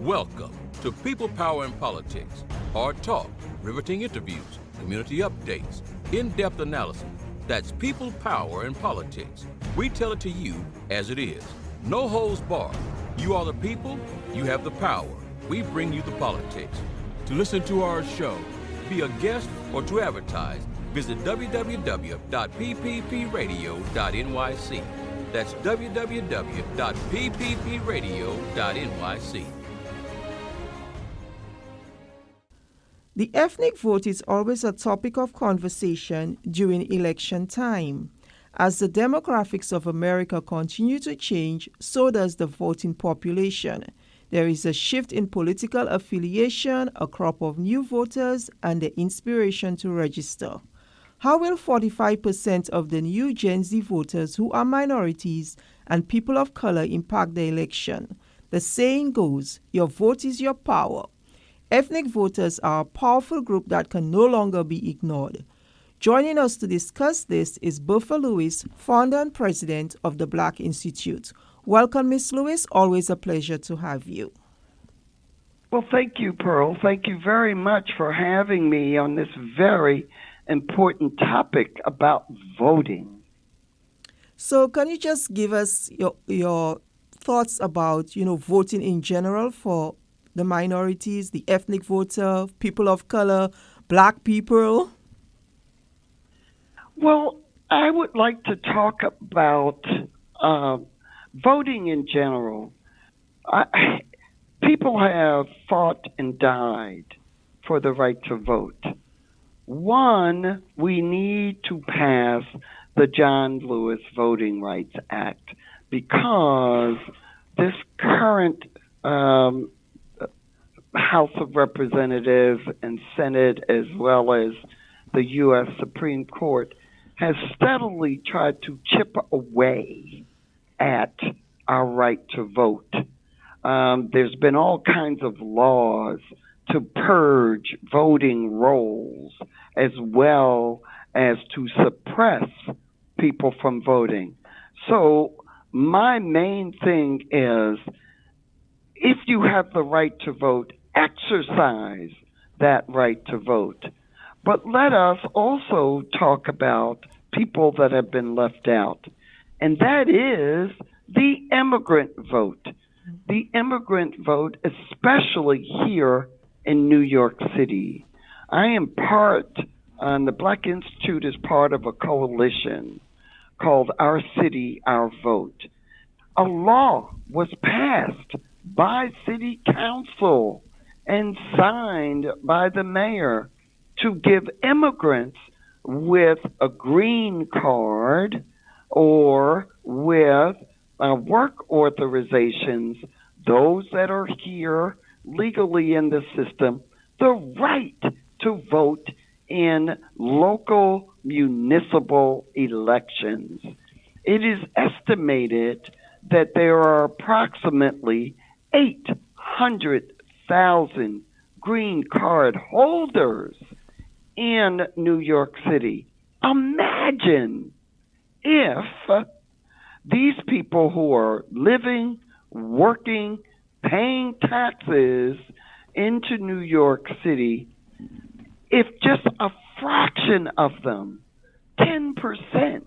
Welcome to People, Power, and Politics. Hard talk, riveting interviews, community updates, in-depth analysis. That's People, Power, and Politics. We tell it to you as it is. No holds barred. You are the people, you have the power. We bring you the politics. To listen to our show, be a guest, or to advertise, visit www.pppradio.nyc. That's www.pppradio.nyc. The ethnic vote is always a topic of conversation during election time. As the demographics of America continue to change, so does the voting population. There is a shift in political affiliation, a crop of new voters, and the inspiration to register. How will 45% of the new Gen Z voters who are minorities and people of color impact the election? The saying goes, your vote is your power. Ethnic voters are a powerful group that can no longer be ignored. Joining us to discuss this is Bertha Lewis, founder and president of the Black Institute. Welcome, Ms. Lewis. Always a pleasure to have you. Well, thank you, Pearl. Thank you very much for having me on this very important topic about voting. So can you just give us your thoughts about, voting in general for the minorities, the ethnic voter, people of color, Black people? Well, I would like to talk about voting in general. People have fought and died for the right to vote. One, we need to pass the John Lewis Voting Rights Act because this current House of Representatives and Senate, as well as the U.S. Supreme Court, has steadily tried to chip away at our right to vote. There's been all kinds of laws to purge voting rolls as well as to suppress people from voting. So my main thing is, if you have the right to vote, exercise that right to vote. But let us also talk about people that have been left out, and that is the immigrant vote. The immigrant vote, especially here in New York City. The Black Institute is part of a coalition called Our City, Our Vote. A law was passed by City Council and signed by the mayor to give immigrants with a green card or with work authorizations, those that are here legally in the system, the right to vote in local municipal elections. It is estimated that there are approximately 800,000 green card holders in New York City. Imagine if these people who are living, working, paying taxes into New York City, if just a fraction of them, 10%,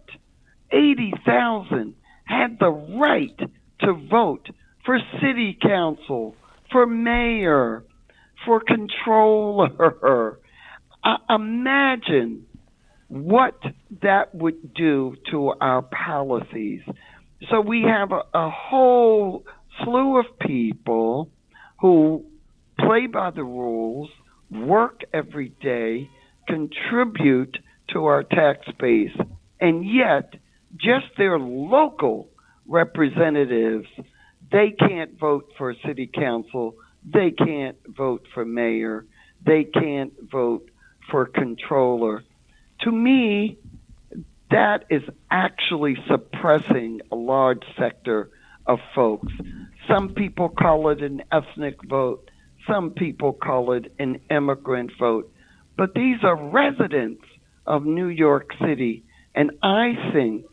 80,000, had the right to vote for city council, for mayor, for controller. Imagine what that would do to our policies. So we have a whole slew of people who play by the rules, work every day, contribute to our tax base, and yet just their local representatives, they can't vote for city council, they can't vote for mayor, they can't vote for controller. To me, that is actually suppressing a large sector of folks. Some people call it an ethnic vote. Some people call it an immigrant vote. But these are residents of New York City. And I think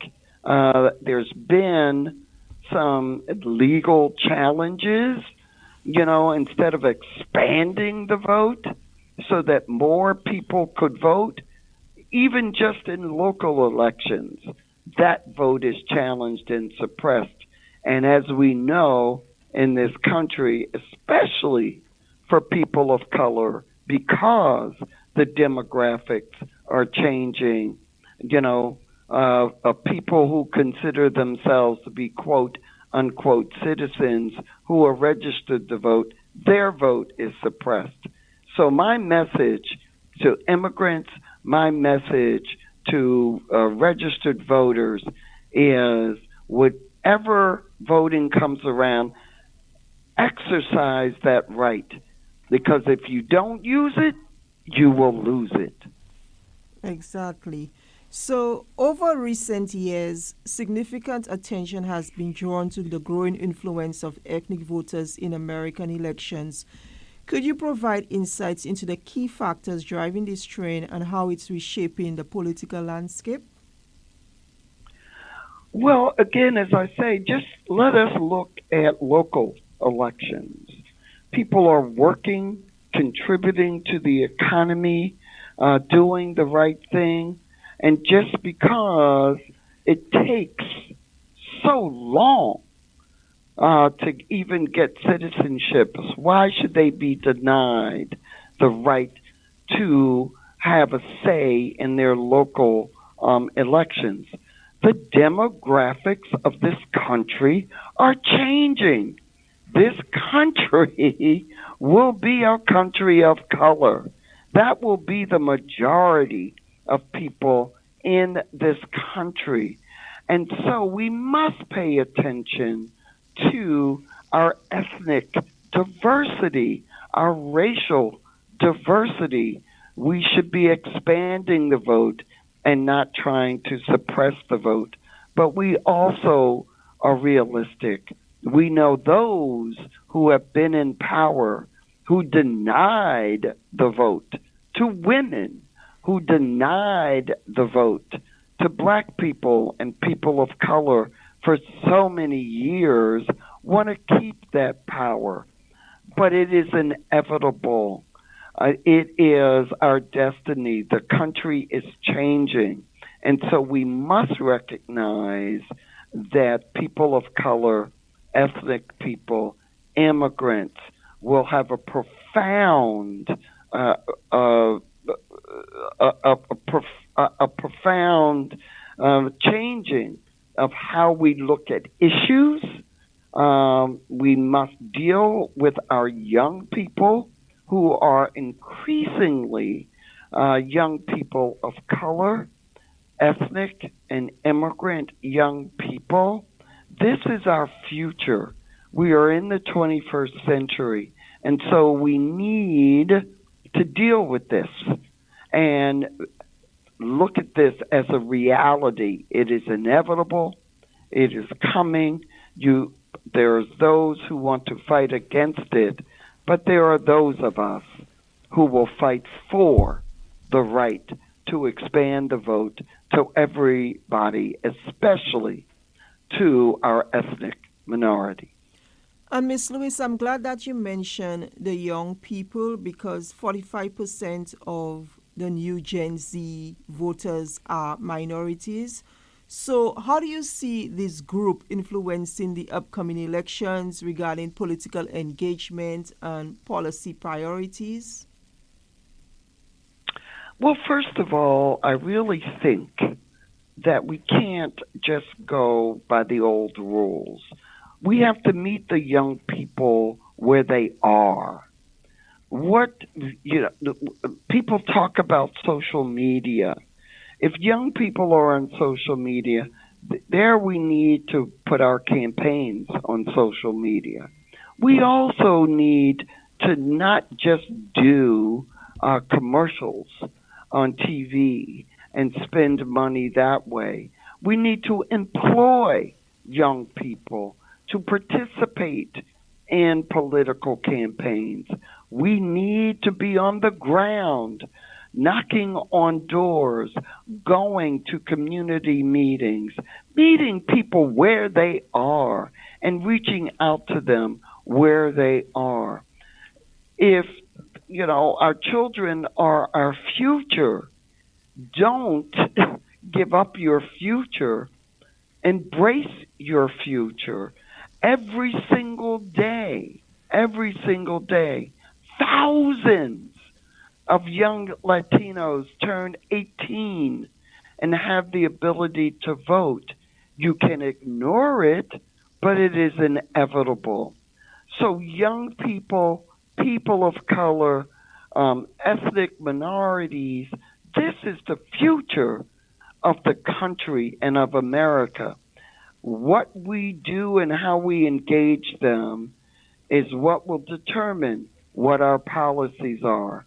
there's been some legal challenges instead of expanding the vote so that more people could vote, even just in local elections, that vote is challenged and suppressed. And as we know in this country, especially for people of color, because the demographics are changing, people who consider themselves to be quote unquote citizens who are registered to vote, their vote is suppressed. So my message to immigrants, my message to registered voters is whatever voting comes around, exercise that right. Because if you don't use it, you will lose it. Exactly. So, over recent years, significant attention has been drawn to the growing influence of ethnic voters in American elections. Could you provide insights into the key factors driving this trend and how it's reshaping the political landscape? Well, again, as I say, just let us look at local elections. People are working, contributing to the economy, doing the right thing. And just because it takes so long to even get citizenship, why should they be denied the right to have a say in their local elections? The demographics of this country are changing. This country will be a country of color. That will be the majority of people in this country. And so we must pay attention to our ethnic diversity, our racial diversity. We should be expanding the vote and not trying to suppress the vote. But we also are realistic. We know those who have been in power who denied the vote to women, who denied the vote to black people and people of color for so many years, want to keep that power. But it is inevitable. It is our destiny. The country is changing. And so we must recognize that people of color, ethnic people, immigrants will have a profound profound changing of how we look at issues. We must deal with our young people who are increasingly young people of color, ethnic and immigrant young people. This is our future. We are in the 21st century, and so we need to deal with this and look at this as a reality. It is inevitable. It is coming. There's those who want to fight against it, but there are those of us who will fight for the right to expand the vote to everybody, especially to our ethnic minority. And Ms. Lewis, I'm glad that you mentioned the young people because 45% of the new Gen Z voters are minorities. So how do you see this group influencing the upcoming elections regarding political engagement and policy priorities? Well, first of all, I really think that we can't just go by the old rules. We have to meet the young people where they are. People talk about social media. If young people are on social media, there we need to put our campaigns on social media. We also need to not just do commercials on TV and spend money that way. We need to employ young people to participate in political campaigns. We need to be on the ground, knocking on doors, going to community meetings, meeting people where they are, and reaching out to them where they are. If, our children are our future, don't give up your future. Embrace your future. Every single day, thousands of young Latinos turn 18 and have the ability to vote. You can ignore it, but it is inevitable. So, young people, people of color, ethnic minorities, this is the future of the country and of America. What we do and how we engage them is what will determine what our policies are.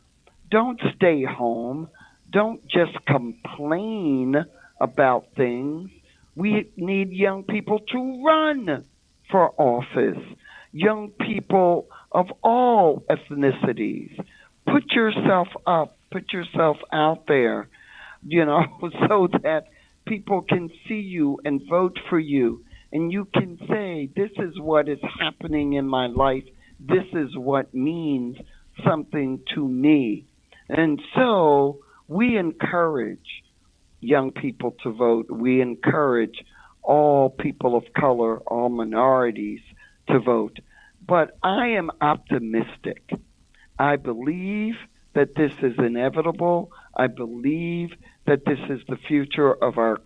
Don't stay home. Don't just complain about things. We need young people to run for office. Young people of all ethnicities. Put yourself up, put yourself out there, so that people can see you and vote for you. And you can say, this is what is happening in my life. This is what means something to me. And so we encourage young people to vote. We encourage all people of color, all minorities to vote. But I am optimistic. I believe that this is inevitable. I believe that this is the future of our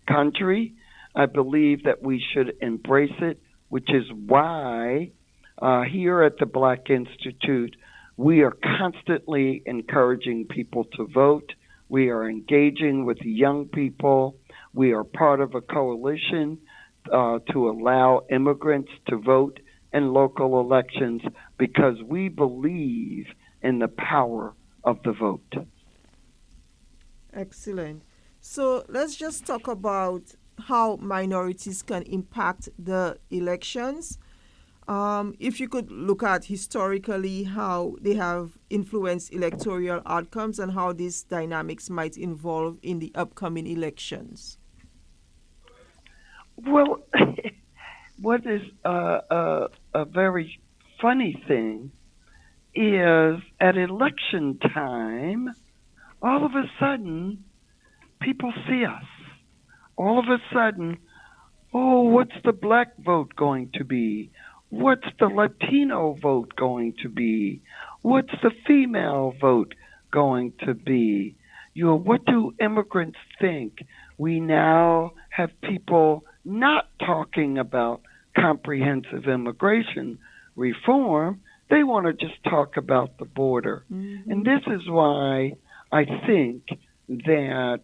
country. I believe that we should embrace it, which is why here at the Black Institute, we are constantly encouraging people to vote. We are engaging with young people. We are part of a coalition to allow immigrants to vote in local elections because we believe in the power of the vote. Excellent. So let's just talk about how minorities can impact the elections. If you could look at historically how they have influenced electoral outcomes and how these dynamics might evolve in the upcoming elections. Well, what is a very funny thing is at election time, all of a sudden, people see us. All of a sudden, oh, what's the black vote going to be? What's the Latino vote going to be? What's the female vote going to be? What do immigrants think? We now have people not talking about comprehensive immigration reform. They want to just talk about the border. Mm-hmm. And this is why I think that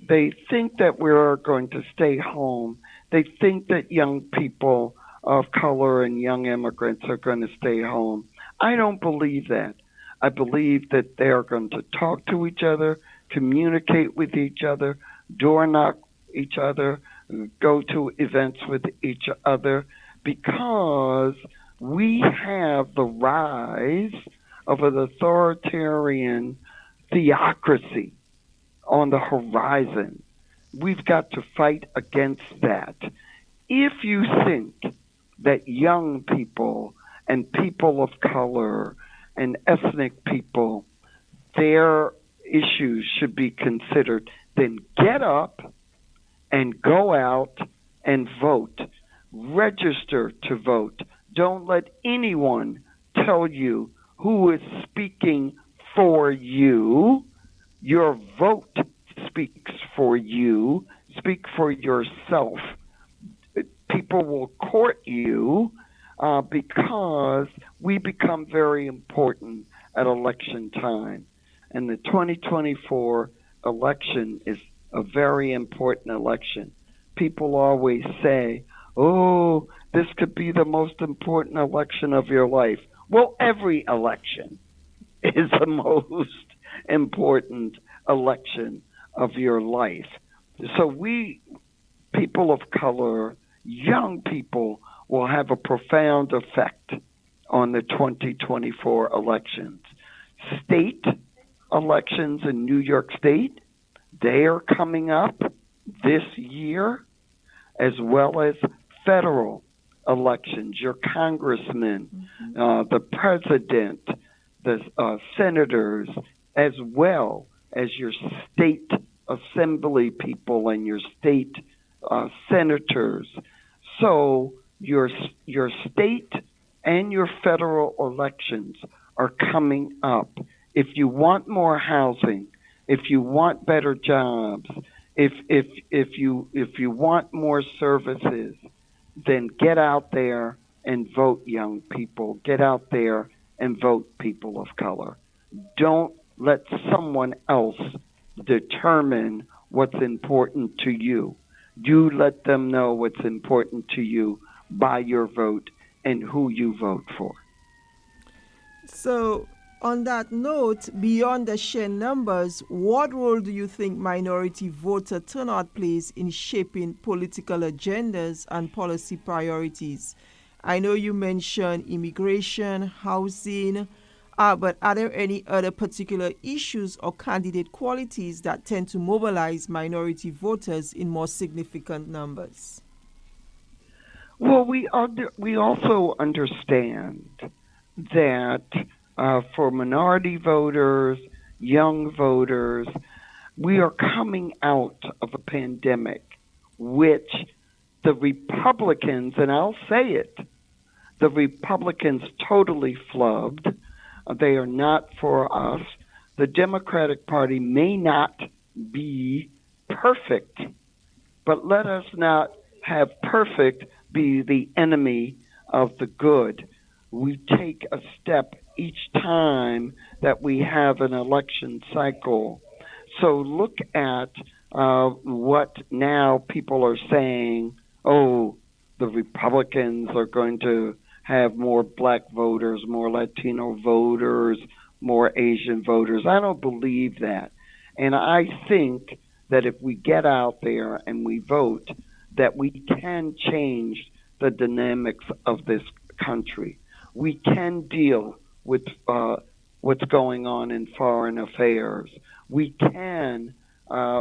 they think that we're going to stay home. They think that young people of color and young immigrants are going to stay home. I don't believe that. I believe that they are going to talk to each other, communicate with each other, door knock each other, go to events with each other, because we have the rise of an authoritarian theocracy on the horizon. We've got to fight against that. If you think that young people and people of color and ethnic people, their issues should be considered, then get up and go out and vote. Register to vote. Don't let anyone tell you who is speaking for you. Your vote speaks for you. Speak for yourself. People will court you because we become very important at election time. And the 2024 election is a very important election. People always say, oh, this could be the most important election of your life. Well, every election is the most important election of your life. So we, people of color, young people, will have a profound effect on the 2024 elections. State elections in New York State, they are coming up this year, as well as federal elections, your congressmen, the president, the senators, as well as your state assembly people and your state senators. So your state and your federal elections are coming up. If you want more housing, if you want better jobs, if you want more services, then get out there and vote, young people. Get out there and vote, people of color. Don't let someone else determine what's important to you. You let them know what's important to you by your vote and who you vote for. So, on that note, beyond the sheer numbers, what role do you think minority voter turnout plays in shaping political agendas and policy priorities? I know you mentioned immigration, housing, but are there any other particular issues or candidate qualities that tend to mobilize minority voters in more significant numbers? Well, we also understand that for minority voters, young voters, we are coming out of a pandemic which the Republicans, and I'll say it, the Republicans totally flubbed. They are not for us. The Democratic Party may not be perfect, but let us not have perfect be the enemy of the good. We take a step each time that we have an election cycle. So look at what now people are saying, oh, the Republicans are going to have more black voters, more Latino voters, more Asian voters. I don't believe that. And I think that if we get out there and we vote, that we can change the dynamics of this country. We can deal with what's going on in foreign affairs. We can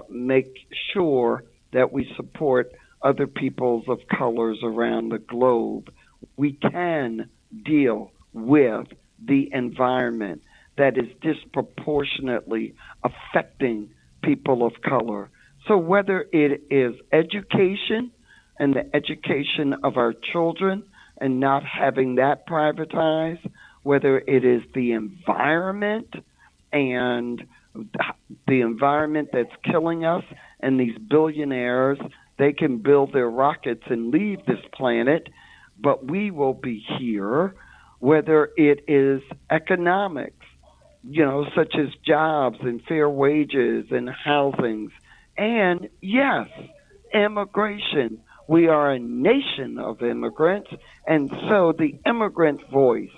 make sure that we support other peoples of colors around the globe. We can deal with the environment that is disproportionately affecting people of color. So whether it is education and the education of our children and not having that privatized, whether it is the environment and the environment that's killing us and these billionaires, they can build their rockets and leave this planet, but we will be here, whether it is economics, such as jobs and fair wages and housings, and yes, immigration. We are a nation of immigrants, and so the immigrant voice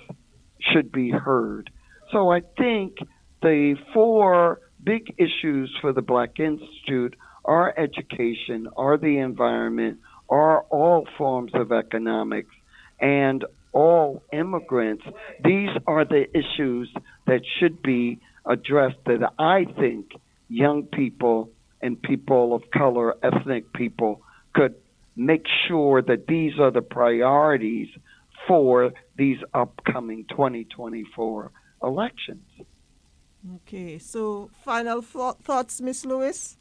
should be heard. So I think the four big issues for the Black Institute are education, are the environment, are all forms of economics, and all immigrants. These are the issues that should be addressed that I think young people and people of color, ethnic people, could make sure that these are the priorities for these upcoming 2024 elections. Okay, so final thoughts, Ms. Lewis?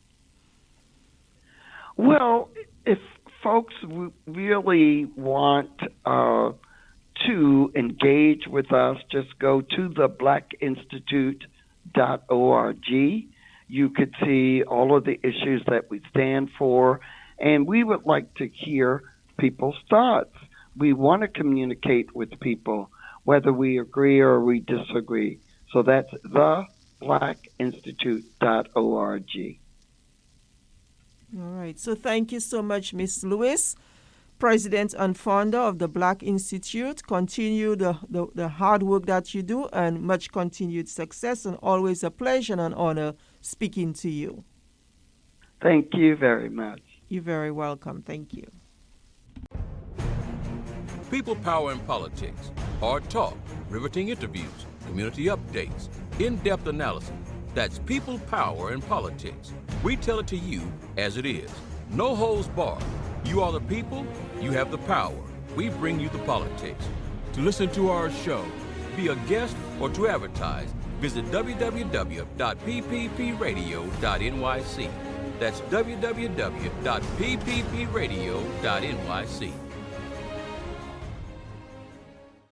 Well, if folks really want to engage with us, just go to the blackinstitute.org. You could see all of the issues that we stand for, and we would like to hear people's thoughts. We want to communicate with people, whether we agree or we disagree. So that's theblackinstitute.org. All right. So thank you so much, Ms. Lewis, President and founder of the Black Institute. Continue the hard work that you do and much continued success, and always a pleasure and an honor speaking to you. Thank you very much. You're very welcome. Thank you. People, power, and politics. Hard talk, riveting interviews, community updates, in-depth analysis. That's people, power, and politics. We tell it to you as it is. No holds barred. You are the people, you have the power. we bring you the politics. To listen to our show, be a guest, or to advertise, visit www.pppradio.nyc. That's www.pppradio.nyc.